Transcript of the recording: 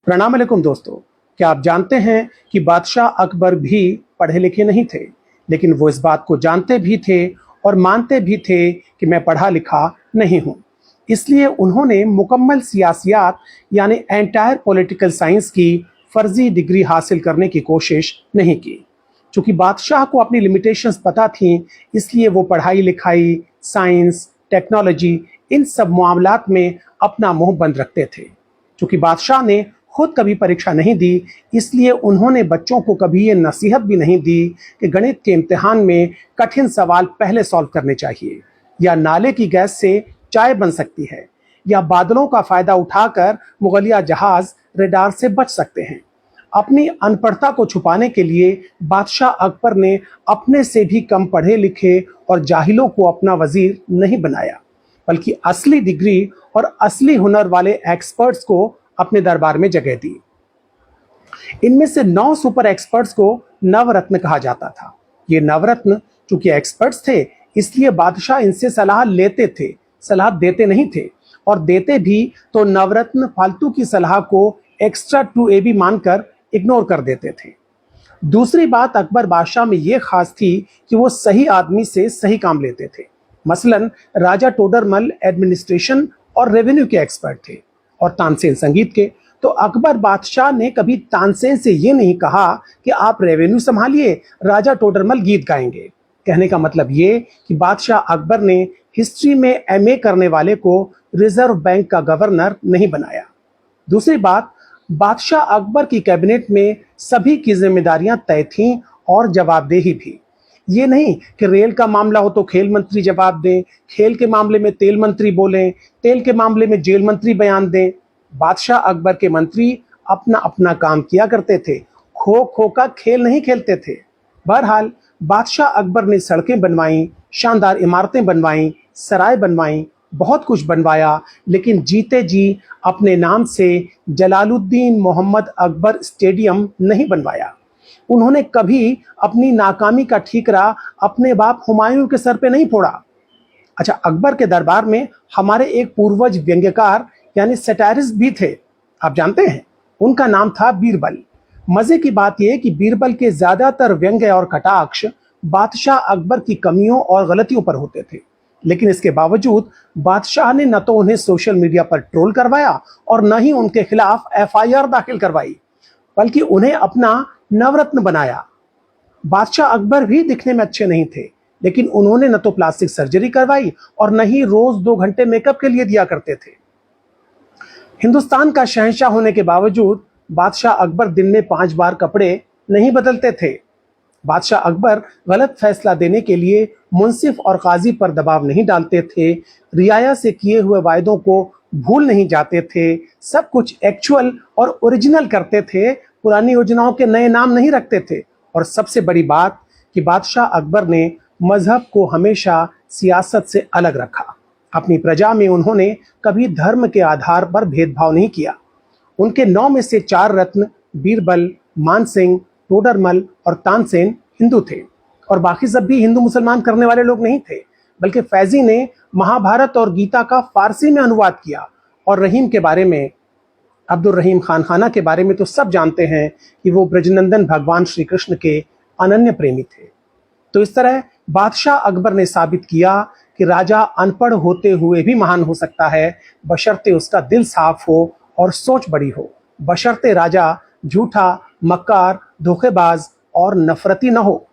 प्रणाम अलैकुम दोस्तों। क्या आप जानते हैं कि बादशाह अकबर भी पढ़े लिखे नहीं थे, लेकिन वो इस बात को जानते भी थे और मानते भी थे कि मैं पढ़ा लिखा नहीं हूं। इसलिए उन्होंने मुकम्मल सियासियात यानी एंटायर पॉलिटिकल साइंस की फर्जी डिग्री हासिल करने की कोशिश नहीं की। चूंकि बादशाह को अपनी लिमिटेशंस पता थी, इसलिए वो पढ़ाई लिखाई, साइंस, टेक्नोलॉजी इन सब मामलात में अपना मुंह बंद रखते थे। चूंकि बादशाह ने खुद कभी परीक्षा नहीं दी, इसलिए उन्होंने बच्चों को कभी ये नसीहत भी नहीं दी कि गणित के इम्तिहान में कठिन सवाल पहले सॉल्व करने चाहिए, या नाले की गैस से चाय बन सकती है, या बादलों का फायदा उठाकर मुगलिया जहाज रेडार से बच सकते हैं। अपनी अनपढ़ता को छुपाने के लिए बादशाह अकबर ने अपने से भी कम पढ़े लिखे और जाहिलों को अपना वजीर नहीं बनाया, बल्कि असली डिग्री और असली हुनर वाले एक्सपर्ट्स को अपने दरबार में जगह दी। इनमें से 9 सुपर एक्सपर्ट्स को नवरत्न कहा जाता था। ये नवरत्न चूंकि एक्सपर्ट्स थे, इसलिए बादशाह इनसे सलाह लेते थे, सलाह देते नहीं थे, और देते भी तो नवरत्न फालतू की सलाह को एक्स्ट्रा टू ए बी मानकर इग्नोर कर देते थे। दूसरी बात अकबर बादशाह में यह खास थी कि वो सही आदमी से सही काम लेते थे। मसलन राजा टोडरमल एडमिनिस्ट्रेशन और रेवेन्यू के एक्सपर्ट थे और तानसेन संगीत के। तो अकबर बादशाह ने कभी तानसेन से ये नहीं कहा कि आप रेवेन्यू संभालिए, राजा टोडरमल गीत गाएंगे। कहने का मतलब ये कि बादशाह अकबर ने हिस्ट्री में एमए करने वाले को रिजर्व बैंक का गवर्नर नहीं बनाया। दूसरी बात, बादशाह अकबर की कैबिनेट में सभी की जिम्मेदारियां तय थीं और जवाबदेही भी। ये नहीं कि रेल का मामला हो तो खेल मंत्री जवाब दें, खेल के मामले में तेल मंत्री बोलें, तेल के मामले में जेल मंत्री बयान दें। बादशाह अकबर के मंत्री अपना अपना काम किया करते थे, खो खो का खेल नहीं खेलते थे। बहरहाल बादशाह अकबर ने सड़कें बनवाई, शानदार इमारतें बनवाई, सराय बनवाई, बहुत कुछ बनवाया, लेकिन जीते जी अपने नाम से जलालुद्दीन मोहम्मद अकबर स्टेडियम नहीं बनवाया। उन्होंने कभी अपनी नाकामी का ठीकरा अपने बाप हुमायूं के सर पे नहीं फोड़ा। अच्छा, अकबर के दरबार में हमारे एक पूर्वज व्यंग्यकार यानी सैटारिस्ट भी थे, आप जानते हैं, उनका नाम था बीरबल। मजे की बात यह कि बीरबल के ज्यादातर व्यंग्य और कटाक्ष बादशाह अकबर की कमियों और गलतियों पर होते थे, लेकिन इसके बावजूद बादशाह ने न तो उन्हें सोशल मीडिया पर ट्रोल करवाया और न ही उनके खिलाफ एफआईआर दाखिल करवाई, बल्कि उन्हें अपना नवरत्न बनाया। बादशाह अकबर भी दिखने में अच्छे नहीं थे, लेकिन उन्होंने न तो प्लास्टिक सर्जरी करवाई और न ही रोज 2 घंटे मेकअप के लिए दिया करते थे। हिंदुस्तान का शहंशाह होने के बावजूद बादशाह अकबर दिन में 5 बार कपड़े नहीं बदलते थे। बादशाह अकबर गलत फैसला देने के लिए मुंसिफ और काजी पर दबाव नहीं डालते थे, रियाया से किए हुए वायदों को भूल नहीं जाते थे, सब कुछ एक्चुअल और ओरिजिनल करते थे, पुरानी योजनाओं के नए नाम नहीं रखते थे। और सबसे बड़ी बात कि बादशाह अकबर ने मजहब को हमेशा सियासत से अलग रखा। अपनी प्रजा में उन्होंने कभी धर्म के आधार पर भेदभाव नहीं किया। उनके 9 में से 4 रत्न बीरबल, मानसिंह, टोडरमल और तानसेन हिंदू थे, और बाकी सब भी हिंदू मुसलमान करने वाले लोग नहीं थे, बल्कि फैजी ने महाभारत और गीता का फारसी में अनुवाद किया। और रहीम के बारे में, अब्दुल रहीम खान खाना के बारे में तो सब जानते हैं कि वो ब्रजनंदन भगवान श्री कृष्ण के अनन्य प्रेमी थे। तो इस तरह बादशाह अकबर ने साबित किया कि राजा अनपढ़ होते हुए भी महान हो सकता है, बशर्ते उसका दिल साफ हो और सोच बड़ी हो, बशर्ते राजा झूठा, मक्कार, धोखेबाज और नफरती न हो।